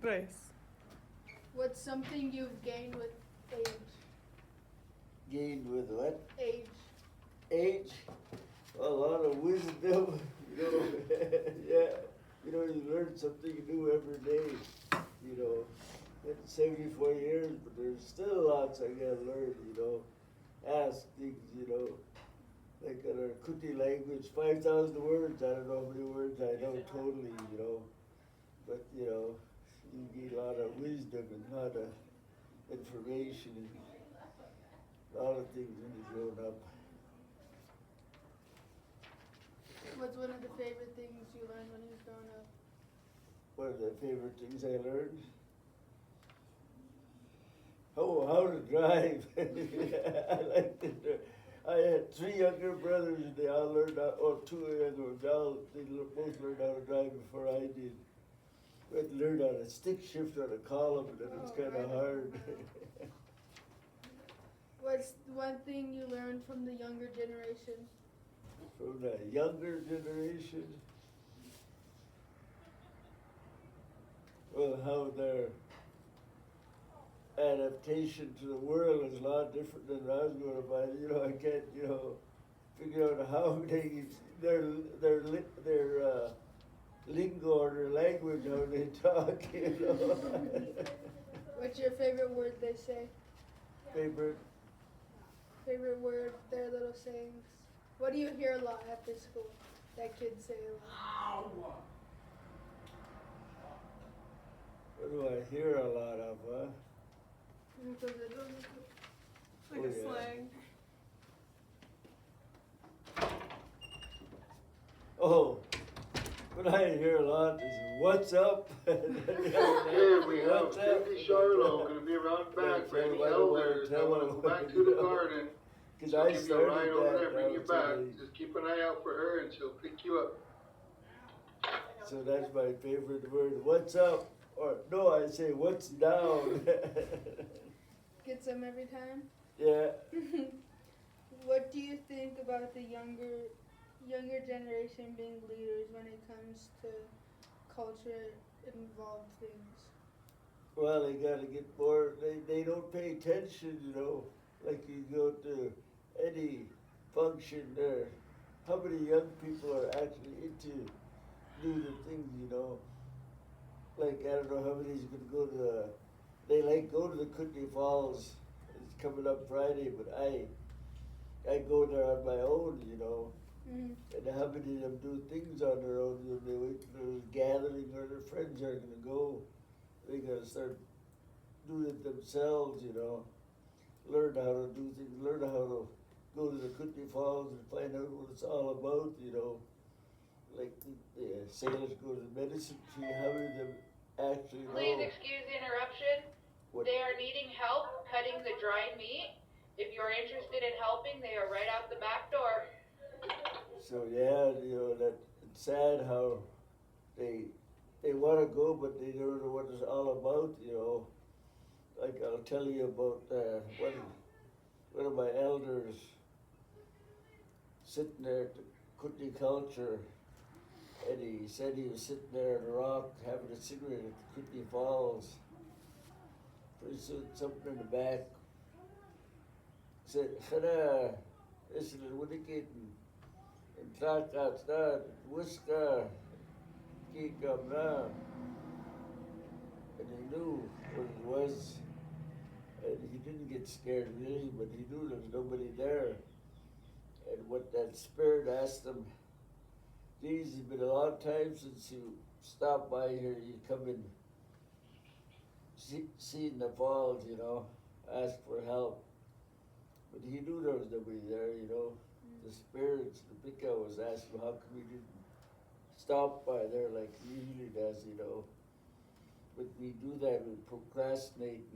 Grace. What's something you've gained with age? Gained with what? Age. Age? A lot of wisdom, you know. Yeah, you know, you learn something new every day, you know. It's 74 years, but there's still lots I gotta learn, you know. Ask things, you know. Like in our Kuti language, 5,000 words, I don't know how many words I know totally, you know. But, you know, you get a lot of wisdom and a lot of information and a lot of things when you're grown up. What's one of the favorite things you learned when you was growing up? One of the favorite things I learned? Oh, how to drive. I like to drive. I had 3 younger brothers and they all learned how, or 2 younger ones, they both learned how to drive before I did. We had to learn how to stick shift on a column and it was kind of hard. What's one thing you learned from the younger generation? From the younger generation, well, how their adaptation to the world is a lot different than I was going to find. You know, I can't, you know, figure out how they, their lingo or their language, how they talk, you know. What's your favorite word they say? Favorite? Favorite word, their little sayings? What do you hear a lot at this school that kids say a lot? What do I hear a lot of, huh? Like a slang. Oh, what I hear a lot is what's up? Yeah, we have Cindy Charlo gonna be around back for any elders that wanna go back to the garden. Cause She'll I give you a ride started over that, there, bring you back. today. Just keep an eye out for her and she'll pick you up. So that's my favorite word. What's up? Or no, I say what's down. Gets them every time? Yeah. What do you think about the younger generation being leaders when it comes to culture involved things? Well, they gotta get more. They don't pay attention, you know. Like you go to any function there. How many young people are actually into doing the things, you know? Like I don't know how many's gonna go to the. They like go to the Kootenai Falls. It's coming up Friday, but I go there on my own, you know. Mm-hmm. And how many of them do things on their own? You know, they wait for a gathering or their friends are gonna go. They gotta start doing it themselves, you know. Learn how to do things, learn how to go to the Kootenai Falls and find out what it's all about, you know. Like the sailors go to the medicine tree, how many of them actually know? Please excuse the interruption. What? They are needing help cutting the dried meat. If you're interested in helping, they are right out the back door. So yeah, you know, that it's sad how they want to go, but they don't know what it's all about, you know. Like I'll tell you about one of my elders sitting there at the Kootenai Culture, and he said he was sitting there on a rock having a cigarette at the Kootenai Falls. Pretty soon, something in the back said, "Hana, this is what it getting." And Trakatstad, Whisker, Kikamna. And he knew what it was. And he didn't get scared really, but he knew there was nobody there. And what that spirit asked him, geez, it's been a long time since you stopped by here, you come and seen the falls, you know, ask for help. But he knew there was nobody there, you know. The spirits, the Pika was asking how come he didn't stop by there like he usually does, you know. But we do that, we procrastinate,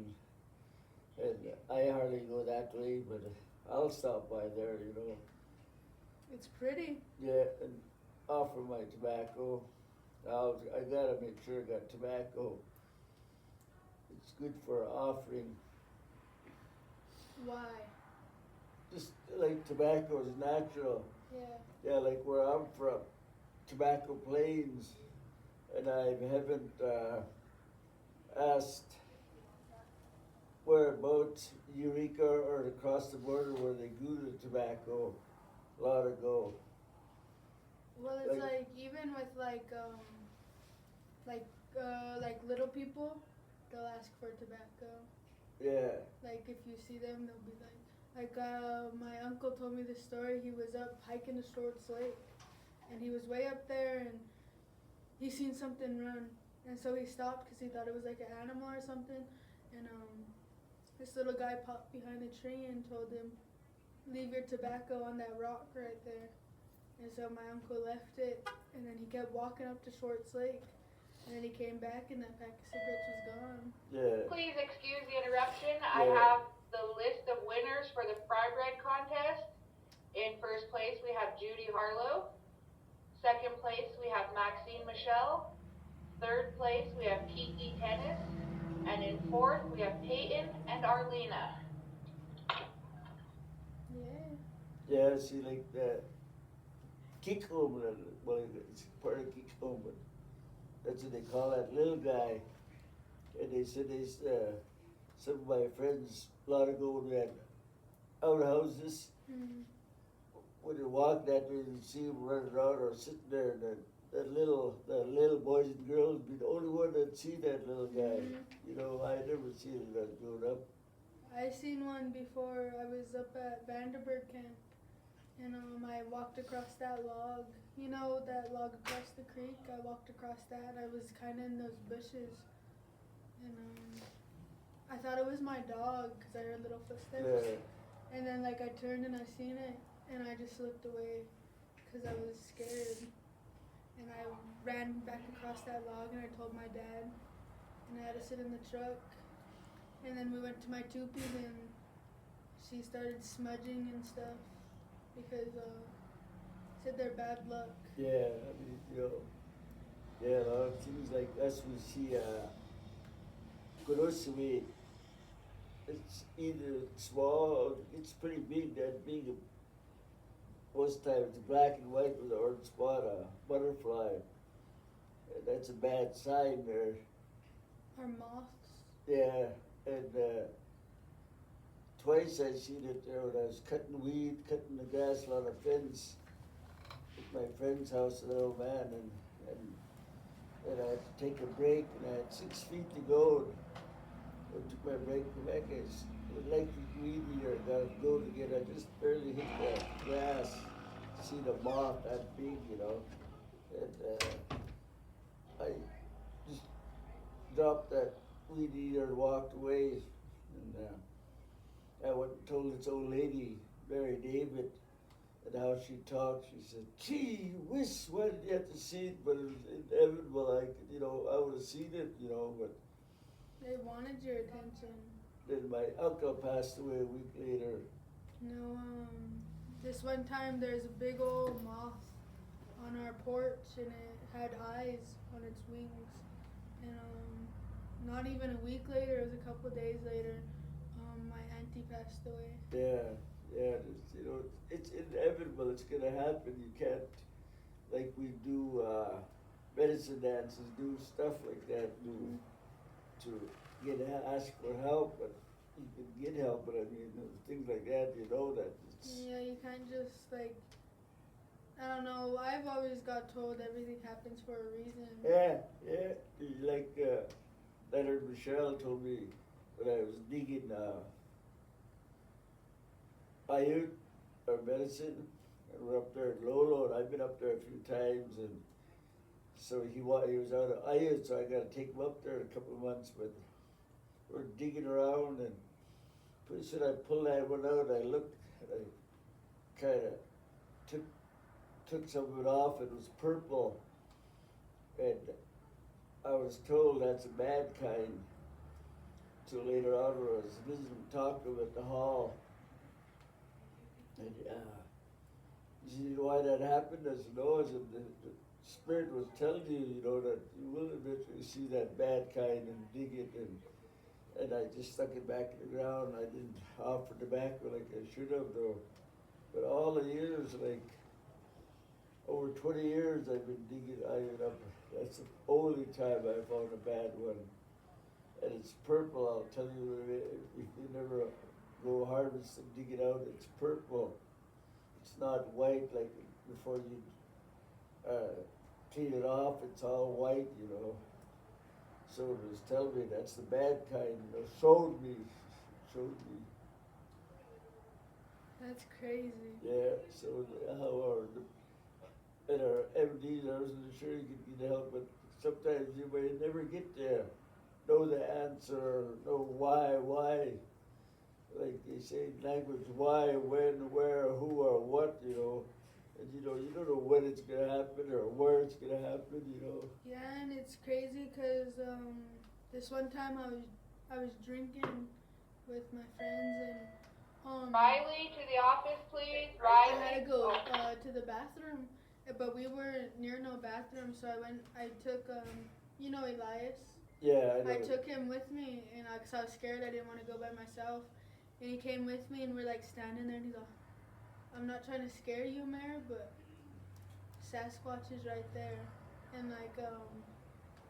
and I hardly go that way, but I'll stop by there, you know. It's pretty. Yeah, and offer my tobacco. I gotta make sure I got tobacco. It's good for offering. Why? Just like tobacco is natural. Yeah. Yeah, like where I'm from, Tobacco Plains, and I haven't, asked whereabouts Eureka or across the border where they grew the tobacco long ago. Well, it's like even with like little people, they'll ask for tobacco. Yeah. Like if you see them, they'll be like my uncle told me this story. He was up hiking the Swords Lake, and he was way up there, and he seen something run, and so he stopped because he thought it was like an animal or something, and this little guy popped behind a tree and told him, "Leave your tobacco on that rock right there." And so my uncle left it, and then he kept walking up to Swartz Lake, and then he came back, and that pack of cigarettes was gone. Yeah. Please excuse the interruption. I Yeah. have the list of winners for the fry bread contest. In first place, we have Judy Harlow. Second place, we have Maxine Michelle. Third place, we have Kiki Tennis. And in fourth, we have Peyton and Arlena. Yeah. Yeah, see, like that. Kikoman, well, it's part of Kikoman. That's what they call that little guy. And they said some of my friends a lot ago we had outhouses. Mm. When you walk that way, you see them running around or sitting there, and the little boys and girls be the only one that see that little guy. Mm-hmm. You know, I never seen it when I was growing up. I seen one before. I was up at Vanderburg camp, and I walked across that log. You know that log across the creek? I walked across that. I was kind of in those bushes, and I thought it was my dog because I heard little footsteps. Yeah. And then like I turned and I seen it, and I just looked away because I was scared. And I ran back across that log, and I told my dad, and I had to sit in the truck. And then we went to my tupies, and she started smudging and stuff because said they're bad luck. Yeah, I mean, you know, yeah, a lot of things like us we see, Kurosumi, it's either small or it's pretty big, that big. Most times it's black and white with an orange spot, a butterfly. And that's a bad sign there. Or moths. Yeah, and twice I seen it there when I was cutting weed, cutting the grass along a fence at my friend's house, an old man, and I had to take a break, and I had 6 feet to go. And I took my break, and back, I was electric weed eater, got to go to get, I just barely hit the grass, see the moth that big, you know, and I just dropped that weed eater and walked away, and I went and told this old lady, Mary David, and how she talked. She said, "Gee whiz, why did you have to see it?" But it was inevitable. I would have seen it, you know. But They wanted your attention. then my uncle passed away a week later. No, this one time there's a big old moth on our porch, and it had eyes on its wings. And not even a week later, it was a couple of days later, my auntie passed away. Yeah, you know, it's inevitable. It's gonna happen. You can't, like we do medicine dances, do stuff like that, to ask for help, but you can get help. But I mean, things like that, you know that it's. Yeah, you can't just like. I don't know. I've always got told everything happens for a reason. Yeah. Like Leonard Michelle told me when I was digging Ayut or medicine, and we're up there in Lolo, and I've been up there a few times, and so he was out of Ayut, so I got to take him up there in a couple of months, but we're digging around, and pretty soon I pulled that one out, and I looked, and I kind of took some of it off, and it was purple, and I was told that's a bad kind. So later on, when I was visiting, talking at the hall, and you know why that happened? I said, no, I said, the Spirit was telling you, you know, that you will eventually see that bad kind and dig it, and I just stuck it back in the ground. I didn't offer tobacco like I should have, though. But all the years, like over 20 years, I've been digging iron up. That's the only time I found a bad one. And tell you, if you never go harvest and dig it out, it's purple. It's not white like before you clean it off, it's all white, you know. So it was telling me that's the bad kind, you know, showed me. That's crazy. Yeah, so in our MDs, I wasn't sure you could get help, but sometimes you may never get there. Know the answer, know why. Like they say in language, why, when, where, who, or what, you know. And you don't know when it's gonna happen or where it's gonna happen, you know. Yeah, and it's crazy because this one time I was drinking with my friends and Riley, to the office, please. I Riley. had to go to the bathroom, but we were near no bathroom, so I took Elias. Yeah, I know. I took him with me, and cause I was scared, I didn't want to go by myself. And he came with me, and we're like standing there, and he's like, "I'm not trying to scare you, Mayor, but Sasquatch is right there." And like,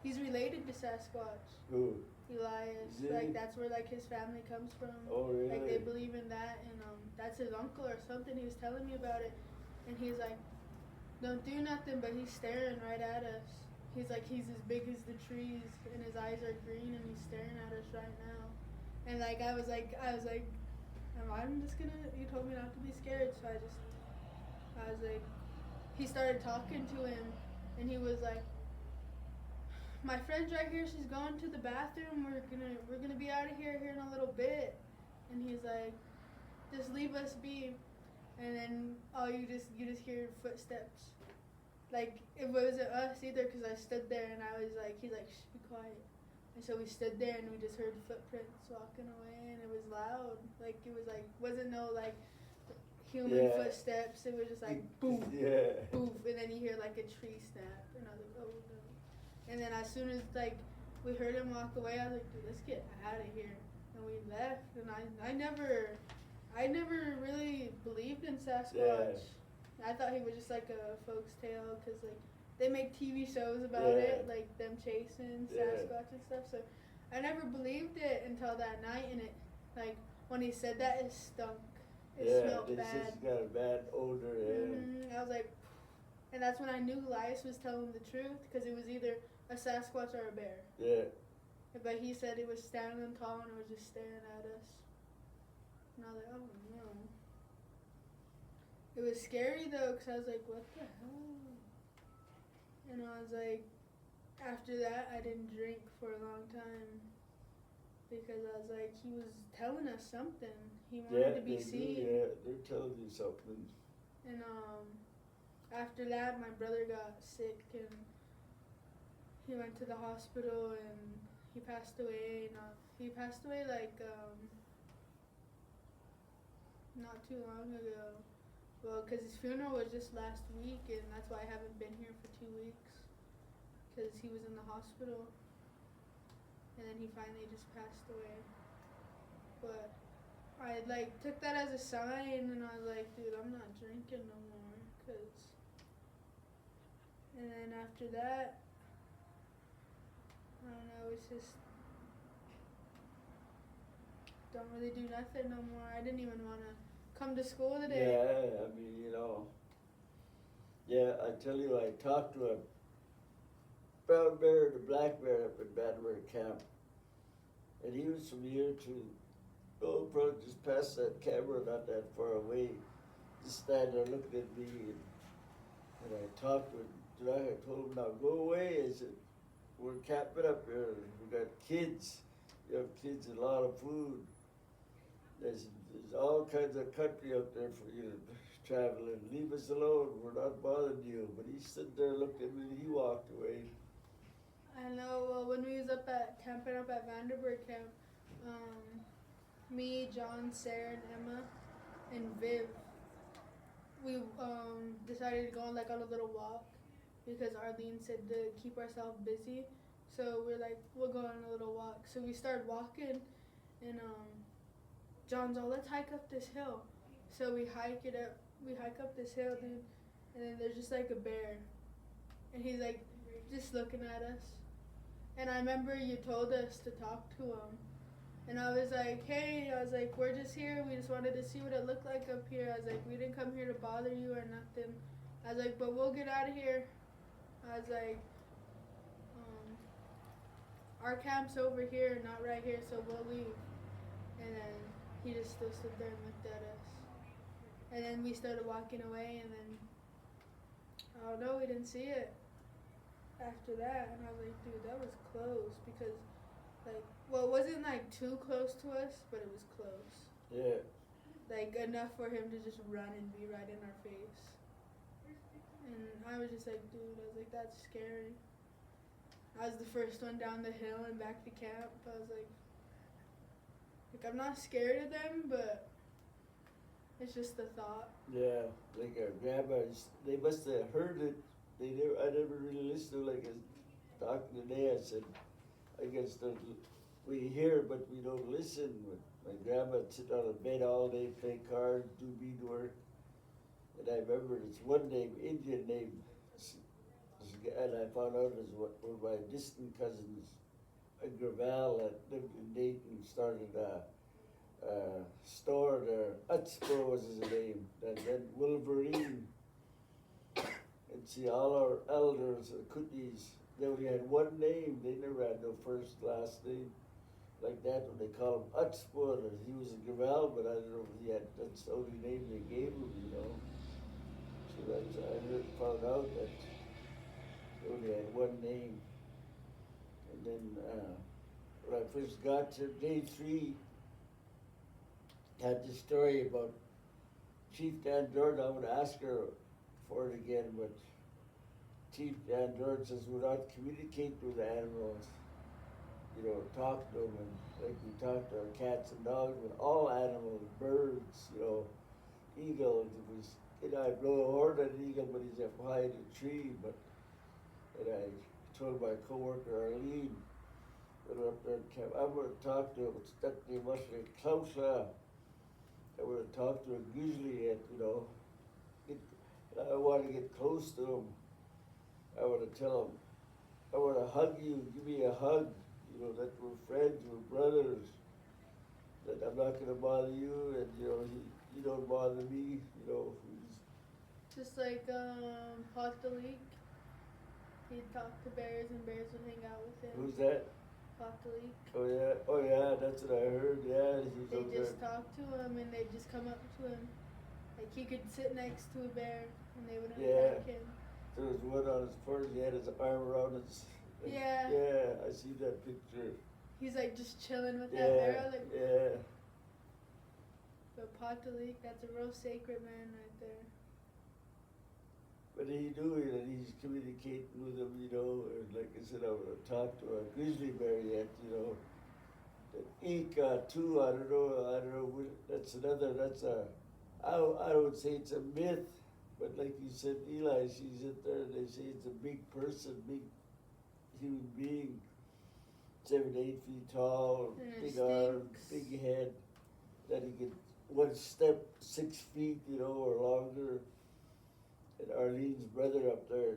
he's related to Sasquatch. Who? Elias. Is he? Like that's where like his family comes from. Oh, really? Like they believe in that, and that's his uncle or something. He was telling me about it, and he's like, "Don't do nothing," but he's staring right at us. He's like, he's as big as the trees, and his eyes are green, and he's staring at us right now. And like I was like, I'm just gonna. You told me not to be scared, so I was like, he started talking to him, and he was like, "My friend's right here. She's going to the bathroom. We're gonna be out of here in a little bit." And he's like, "Just leave us be." And then you just hear footsteps. Like it wasn't us either, cause I stood there and I was like, he's like, "Shh, be quiet." And so we stood there and we just heard footprints walking away, and it was loud. Like it was like wasn't no like human footsteps. It was just like boom, boom, and then you hear like a tree snap, and I was like, "Oh no." And then as soon as like we heard him walk away, I was like, "Dude, let's get out of here." And we left. And I never really believed in Sasquatch. Yeah. I thought he was just like a folks tale, cause like they make TV shows about it, like them chasing Sasquatch and stuff. So I never believed it until that night, and it like when he said that, it stunk. It smelled bad. It's got a bad odor. Yeah. I was like, and that's when I knew Elias was telling the truth, because it was either a Sasquatch or a bear. Yeah. But he said it was standing tall and it was just staring at us. And I was like, oh no. It was scary though, because I was like, what the hell? And I was like, after that, I didn't drink for a long time. Because I was like, he was telling us something. He wanted to be seen. They're telling you something. And after that, my brother got sick and he went to the hospital and he passed away. And he passed away like not too long ago. Well, because his funeral was just last week, and that's why I haven't been here for 2 weeks. Because he was in the hospital. And then he finally just passed away. But I like took that as a sign, and I was like, dude, I'm not drinking no more, and then after that, I don't know, it's just don't really do nothing no more. I didn't even want to come to school today. Yeah, I mean, I tell you, I talked to a brown bear and a black bear up in Bannerman Camp. And he was from here to, probably just past that camera, not that far away, just standing there looking at me. And I talked with him, I told him, now go away. I said, we're camping up here, we got kids. You have kids and a lot of food. There's all kinds of country out there for you to travel in. Leave us alone, we're not bothering you. But he stood there, looked at me, and he walked away. I know. Well, when we was camping up at Vanderburg Camp, me, John, Sarah, and Emma, and Viv, we decided to go on a little walk because Arlene said to keep ourselves busy. So we're like, we'll go on a little walk. So we started walking, and John's all, let's hike up this hill. So we hike up this hill, dude, and then there's just like a bear, and he's like just looking at us. And I remember you told us to talk to him, And I was like, hey, I was like, we're just here. We just wanted to see what it looked like up here. I was like, we didn't come here to bother you or nothing. I was like, but we'll get out of here. I was like, our camp's over here, not right here, so we'll leave. And then he just still stood there and looked at us. And then we started walking away, and then, I don't know, we didn't see it after that. And I was like, dude, that was close because, like, well, it wasn't like too close to us, but it was close. Yeah. Like enough for him to just run and be right in our face. And I was just like, dude, I was like, that's scary. I was the first one down the hill and back to camp. I was like I'm not scared of them, but it's just the thought. Yeah, like our grandmas, they must have heard it. I never really listened to it. Like I was talking today, I said, I guess we hear, but we don't listen. My grandma would sit on a bed all day, play cards, do beadwork. And I remember this one name, Indian name, and I found out it was one of my distant cousins, a Gravel that lived in Dayton, started a store there. Utspo was his name. And then Wolverine. And see, all our elders, the Kootenays, they only had one name. They never had no first, last name. Like that, when they call him Utspo, he was a Gravel, but I don't know if he had, that's the only name they gave him, you know. So that's, I found out that they only had one name. And then, when I first got to day 3, had this story about Chief Dan Jordan. I would ask her for it again, but Chief Dan Jordan says we're not communicating with the animals, you know, talk to them, and like we talk to our cats and dogs, but all animals, birds, you know, eagles. It was, you know, I blow a horn at an eagle, but he's up high in a tree. But and I told my coworker Arlene, that we're up there in camp, I would have talked to him. It's that they must be closer. I would have talked to him usually yet, you know. I want to get close to him. I want to tell him, I want to hug you, give me a hug, you know, that we're friends, we're brothers, that I'm not going to bother you, and, you know, you don't bother me, you know. Just like Pot the Leak, he'd talk to bears and bears would hang out with him. Who's that? Pot the Leak. Oh yeah, that's what I heard, yeah. They just talk to him and they'd just come up to him. Like he could sit next to a bear and they wouldn't attack him. There was one on his porch, he had his arm around his... Like, yeah. Yeah, I see that picture. He's like just chilling with that bear. Like, yeah. But Pot the Leak, that's a real sacred man right there. But he knew it, and he's communicating with him, you know, and like I said, I would have talked to a grizzly bear yet, you know. The Ika too, I don't know, that's I would say it's a myth, but like you said, Eli, she's in there, and they say it's a big person, big human being, 7 to 8 feet tall, big arms, big head, that he could one step 6 feet, you know, or longer. And Arlene's brother up there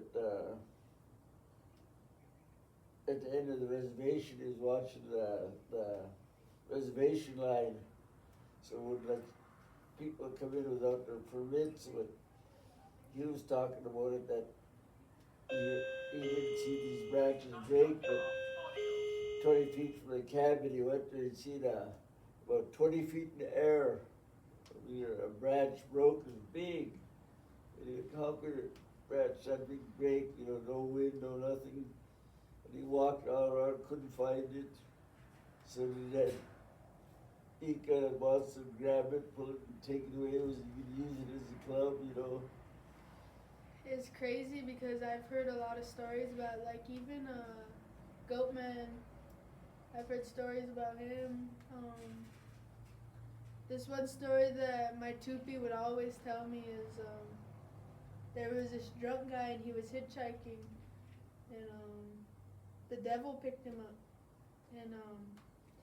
at the end of the reservation is watching the reservation line. So when like people come in without their permits, but he was talking about it that he didn't see these branches break, but 20 feet from the cabin he went there and seen about 20 feet in the air. A branch broke, it was big. And he conquered it, branch, that big break, you know, no wind, no nothing. And he walked all around, couldn't find it. So then he kind of wants to grab it, pull it, and take it away. He could use it as a club, you know. It's crazy because I've heard a lot of stories about, like, even Goatman. I've heard stories about him. This one story that my Tupi would always tell me is there was this drunk guy and he was hitchhiking, and the devil picked him up, and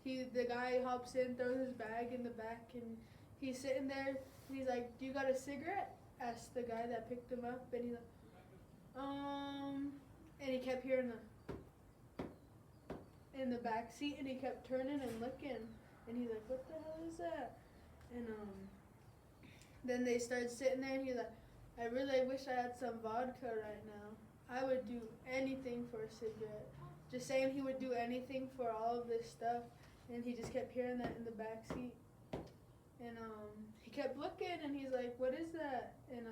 the guy hops in, throws his bag in the back, and he's sitting there and he's like, "Do you got a cigarette?" asked the guy that picked him up, and he's like, and he kept hearing in the back seat, and he kept turning and looking, And he's like, what the hell is that? And then they started sitting there, and he's like, I really wish I had some vodka right now. I would do anything for a cigarette. Just saying he would do anything for all of this stuff. And he just kept hearing that in the back seat. And he kept looking, and he's like, what is that? And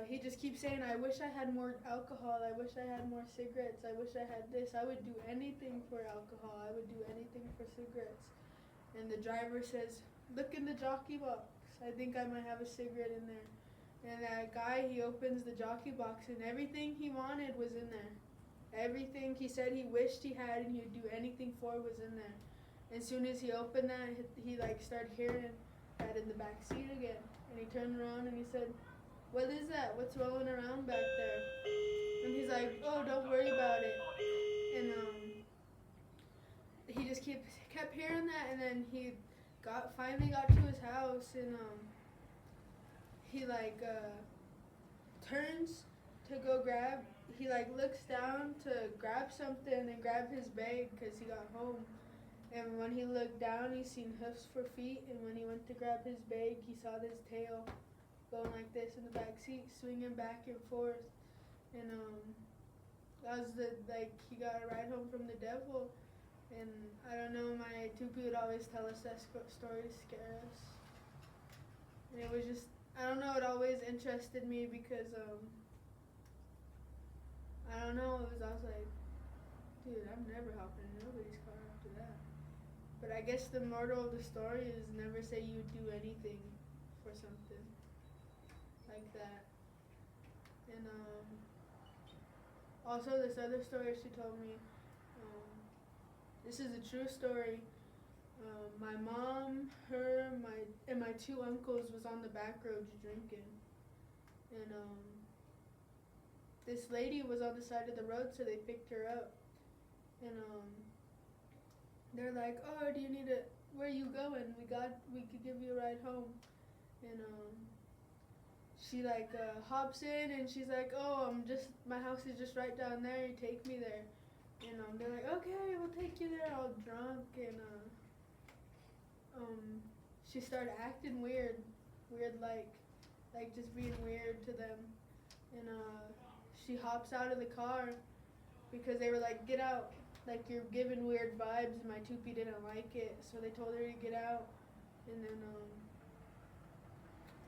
he just keeps saying, I wish I had more alcohol. I wish I had more cigarettes. I wish I had this. I would do anything for alcohol. I would do anything for cigarettes. And the driver says, look in the jockey box. I think I might have a cigarette in there. And that guy, he opens the jockey box, and everything he wanted was in there. Everything he said he wished he had and he would do anything for was in there. As soon as he opened that, he like started hearing that in the back seat again. And he turned around and he said, what is that? What's rolling around back there? And he's like, oh, don't worry about it. And he just kept hearing that, and then he finally got to his house, and he like turns to go grab. He like looks down to grab something and grab his bag because he got home. And when he looked down, he seen hoofs for feet. And when he went to grab his bag, he saw his tail going like this in the back seat, swinging back and forth. And that was he got a ride home from the devil. And I don't know, my tupi would always tell us that story to scare us. And it was just, I don't know, it always interested me because I don't know, I was like, dude, I'm never hopping in nobody's car after that. But I guess the moral of the story is never say you'd do anything for something like that. And also this other story she told me, this is a true story. My mom, her, and my two uncles was on the back roads drinking. And this lady was on the side of the road, so they picked her up. And they're like, oh, do you need where are you going? We could give you a ride home. And she like hops in, and she's like, oh, my house is just right down there, you take me there. And they're like, okay, we'll take you there, all drunk. And she started acting weird like just being weird to them. And she hops out of the car because they were like, get out, like you're giving weird vibes, and my tupi didn't like it, so they told her to get out. And then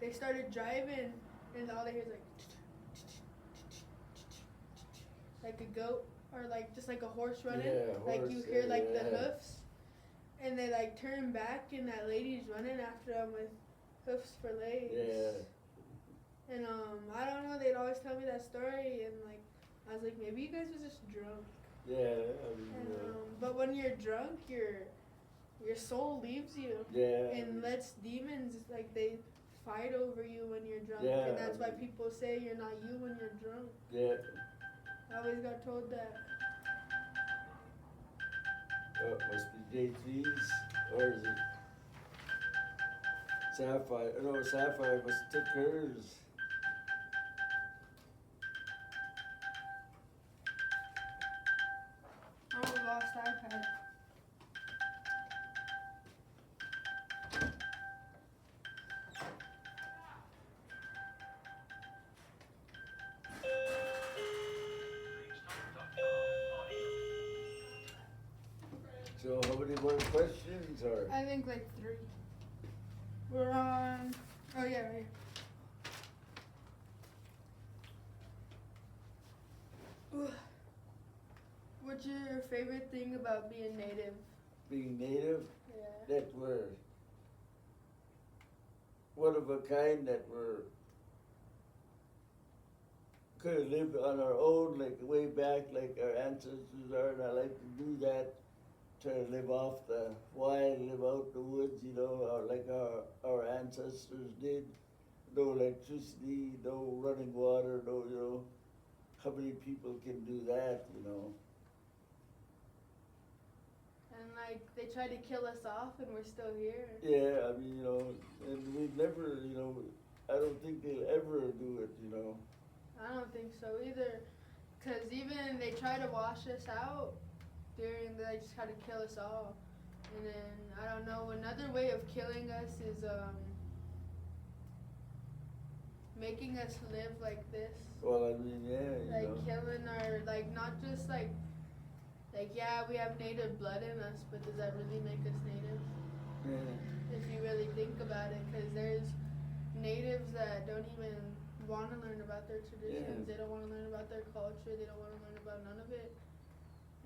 they started driving, and all they hear is like a goat, or like just like a horse running. Yeah, like horse, you hear like yeah. the hoofs, and they like turn back, and that lady's running after them with hoofs for legs. Yeah. And I don't know, they'd always tell me that story, and like I was like, maybe you guys was just drunk. Yeah. But when you're drunk, your soul leaves you. Yeah. And lets demons, like, they fight over you when you're drunk. Yeah. And that's why people say you're not you when you're drunk. Yeah. I always got told that. Oh, it must be J3's, or is it Sapphire? No, Sapphire must have took hers. Oh, we lost iPad. So how many more questions, or? I think like 3. We're on, oh yeah, right here. What's your favorite thing about being native? Being native? Yeah. That we're one of a kind, that could have lived on our own, like way back, like our ancestors are, and I like to do that. Try to live off the wild, live out the woods, like our ancestors did. No electricity, no running water, no, how many people can do that, And like they tried to kill us off, and we're still here. Yeah, I mean, and we never, I don't think they'll ever do it, I don't think so either, because even they try to wash us out, they just try to kill us all. And then, I don't know, another way of killing us is making us live like this. Well, I mean, yeah, you Like know. killing our, like not just like, yeah, we have native blood in us, but does that really make us native? Yeah. If you really think about it, because there's natives that don't even want to learn about their traditions. Yeah. They don't want to learn about their culture. They don't want to learn about none of it.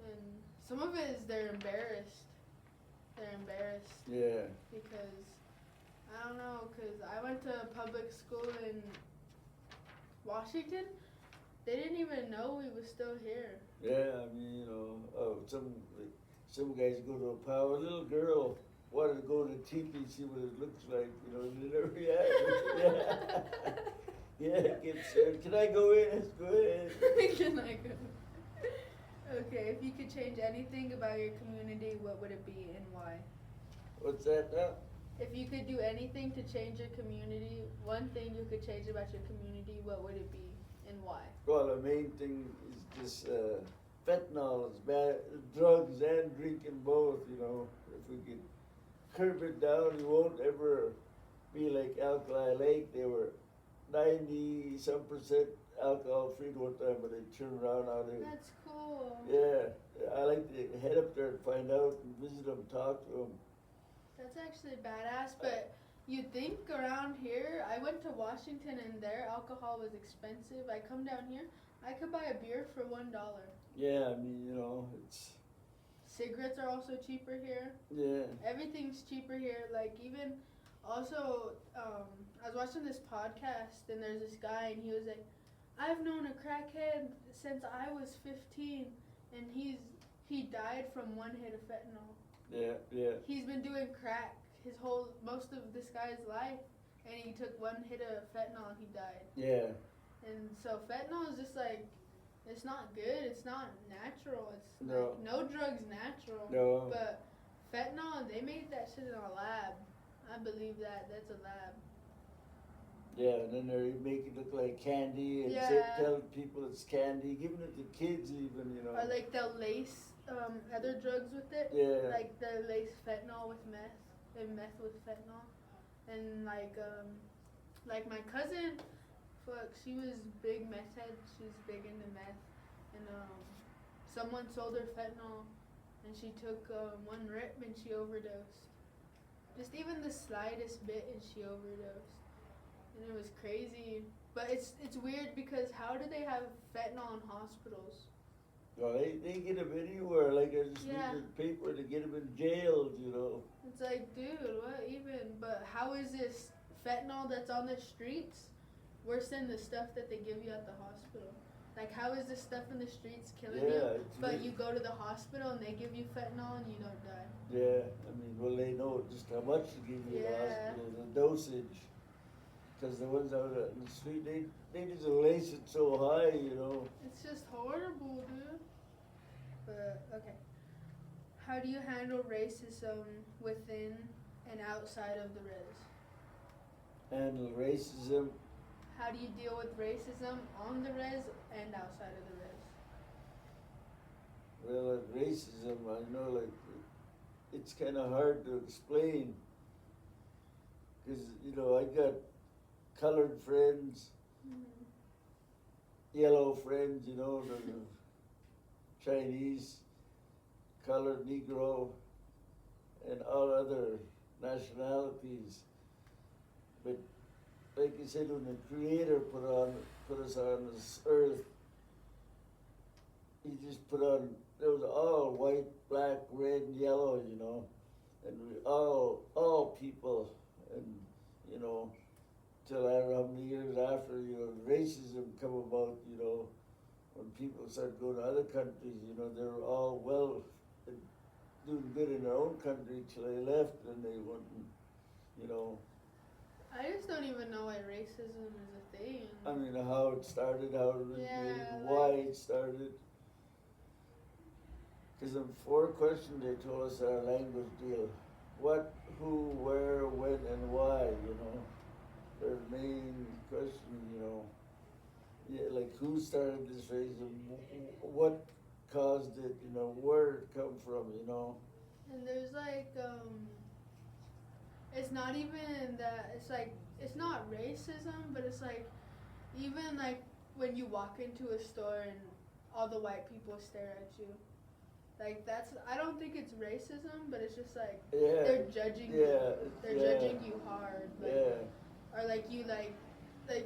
And some of it is they're embarrassed. They're embarrassed Yeah. because, I don't know, because I went to public school in Washington. They didn't even know we was still here. Yeah, I mean, you know, some guys go to a power. A little girl wanted to go to teepee, see what it looks like, you know, they never, yeah. Yeah, get scared. Can I go in? Let's go ahead. Can I go? Okay, if you could change anything about your community, what would it be and why? What's that now? If you could do anything to change your community, one thing you could change about your community, what would it be and why? Well, the main thing is this fentanyl is bad, drugs and drinking both, you know. If we could curb it down, you won't ever be like Alkali Lake. They were 90-some% alcohol free one time, but they turned around out there. That's cool. Yeah, I like to head up there and find out and visit them, talk to them. That's actually badass, but you think around here, I went to Washington and their alcohol was expensive. I come down here, I could buy a beer for $1. Yeah, I mean, you know, it's, Cigarettes are also cheaper here. yeah. Everything's cheaper here. Like even, also, I was watching this podcast and there's this guy and he was like, I've known a crackhead since I was 15 and he died from one hit of fentanyl. Yeah, yeah. He's been doing crack most of this guy's life, and he took one hit of fentanyl and he died. Yeah. And so fentanyl is just like, it's not good, it's not natural, it's No. like, no drug's natural. No. But fentanyl, they made that shit in a lab. I believe that's a lab. Yeah, and then they make it look like candy and Yeah. tell people it's candy, giving it to kids even, you know. Or like they'll lace other drugs with it. Yeah. Like they'll lace fentanyl with meth, and meth with fentanyl. And like my cousin, she was big meth head. She was big into meth, and someone sold her fentanyl, and she took one rip and she overdosed. Just even the slightest bit, and she overdosed. And it was crazy. But it's weird because how do they have fentanyl in hospitals? Well, they get them anywhere. Like I just Yeah. need the paper to get them in jails, you know. It's like, dude, what even? But how is this fentanyl that's on the streets worse than the stuff that they give you at the hospital? Like, how is this stuff in the streets killing you? It's But really- you go to the hospital and they give you fentanyl and you don't die. Yeah, I mean, well, they know just how much to give you in the Yeah. hospital, the dosage. Because the ones out in the street, they just lace it so high, you know. It's just horrible, dude. But, okay. How do you handle racism within and outside of the res? Handle racism. How do you deal with racism on the res and outside of the res? Well, racism, I know, like, it's kind of hard to explain. Because, you know, I got colored friends, yellow friends, you know, the Chinese, colored Negro, and all other nationalities. But like you said, when the Creator put us on this earth, He just put on, it was all white, black, red, and yellow, you know, and we all people, and you know, till I don't know how many years after, you know, racism come about, you know, when people started going to other countries, you know, they were all well and doing good in their own country till they left and they went and, you know. I just don't even know why racism is a thing. I mean, how it started, how it originated, Yeah, why it started. Because in 4 questions they told us our language deal. What, who, where, when, and why, you know. Their main question, you know. Yeah, like who started this racism, what caused it, you know, where it come from, you know. And there's like, it's not even that, it's like, it's not racism, but it's like, even like when you walk into a store and all the white people stare at you. Like that's, I don't think it's racism, but it's just like, they're judging you. They're judging you hard. Like, or like you like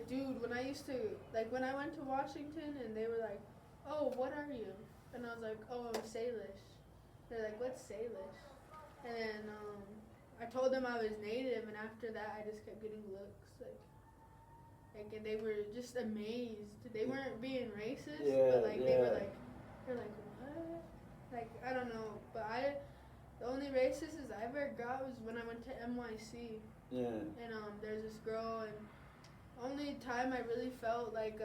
dude, when I used to, like when I went to Washington and they were like, oh, what are you? And I was like, oh, I'm Salish. They're like, what's Salish? And then I told them I was Native, and after that I just kept getting looks. Like and they were just amazed. They weren't being racist, but like they were like, they're like, what? Like, I don't know, but the only racist I ever got was when I went to NYC. Yeah. And there's this girl, and only time I really felt like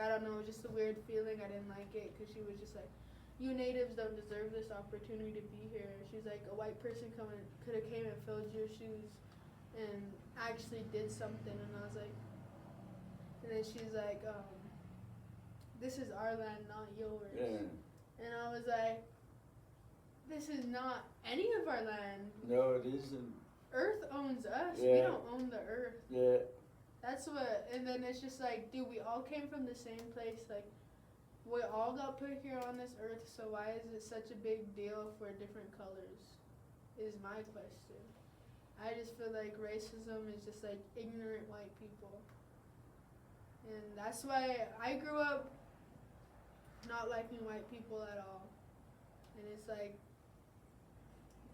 I don't know, just a weird feeling. I didn't like it because she was just like, you natives don't deserve this opportunity to be here. She was like, a white person could have came and filled your shoes and actually did something. And I was like, and then she's like, this is our land, not yours. Yeah. And I was like, this is not any of our land. No, it isn't. Earth owns us. Yeah. We don't own the earth. Yeah. That's what, and then it's just like, dude, we all came from the same place. Like, we all got put here on this earth, so why is it such a big deal for different colors? Is my question. I just feel like racism is just like ignorant white people. And that's why I grew up not liking white people at all. And it's like,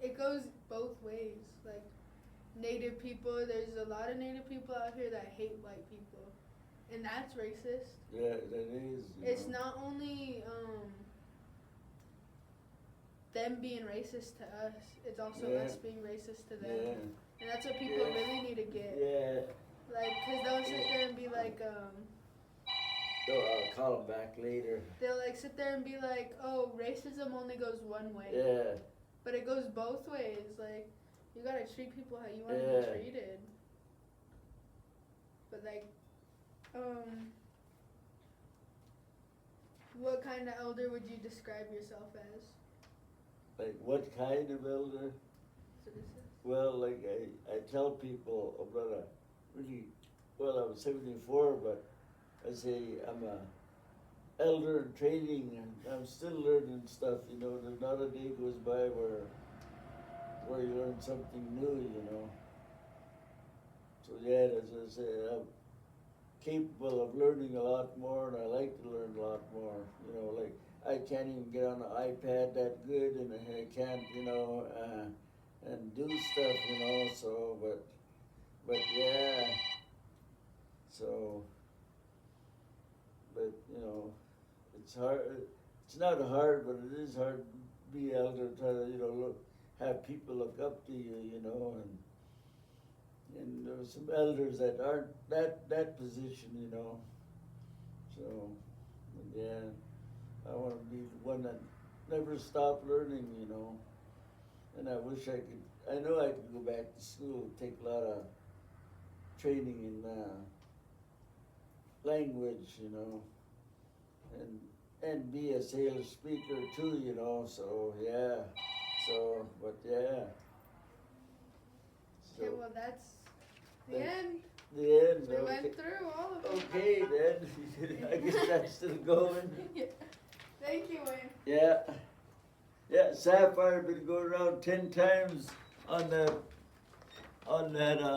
it goes both ways. Like, Native people, there's a lot of Native people out here that hate white people. And that's racist. Yeah, that is. It's not only them being racist to us, it's also us being racist to them. Yeah. And that's what people really need to get. Yeah. Like, because they'll sit there and be like, I'll call them back later. they'll like sit there and be like, oh, racism only goes one way. Yeah. But it goes both ways. Like, you gotta treat people how you want to be treated. But like, what kind of elder would you describe yourself as? Like what kind of elder? So this is. Well, like I tell people about I'm 74, but I say I'm a elder in training, and I'm still learning stuff. You know, there's not a day goes by where you learn something new. You know. So yeah, as I say, I'm capable of learning a lot more, and I like to learn a lot more. You know, like I can't even get on the iPad that good, and I can't, you know, and do stuff, you know. So, but yeah. So, but you know, it's hard. It's not hard, but it is hard to be elder. Try to, you know, have people look up to you, you know, and there are some elders that aren't that position, you know. So, yeah, I want to be one that never stop learning, you know. And I wish I know I could go back to school, take a lot of training in language, you know, and be a Salish speaker too, you know. So yeah, but yeah. So, Okay, well that's the end. The end. We Okay. went through all of it. Okay then. I guess that's still going. Yeah. Thank you, Wayne. Yeah. Yeah, Sapphire been going around 10 times on that